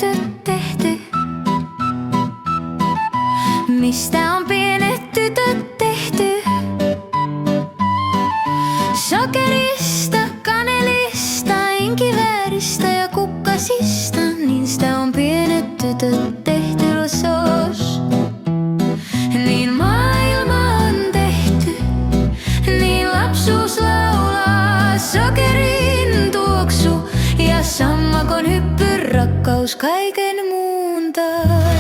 tytöt tehty? Mistä on pienet tytöt tehty? Sokerista, kanelista, inkivääristä ja kukkasista. Niistä on pienet tytöt tehty losos. Niin maailma on tehty, niin lapsuus laulaa. Sokerin tuoksu ja sammakon hyppy, rakkaus kaiken muun taas.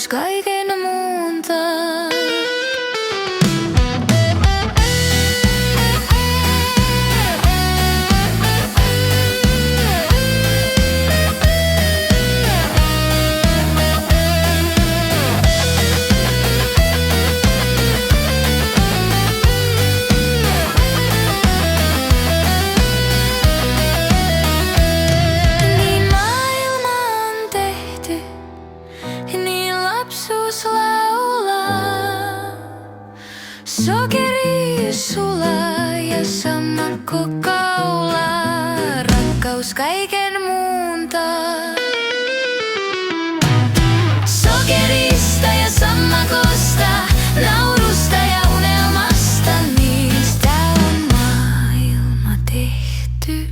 Kaiken muun taas. Niin maailma on tehty, niin lapsuus laulaa. Sokeri sulaa ja sammakko kaulaa. Rakkaus kaiken muun taas. Sokerista ja sammakosta, naurusta ja unelmasta. Niistä on maailma tehty.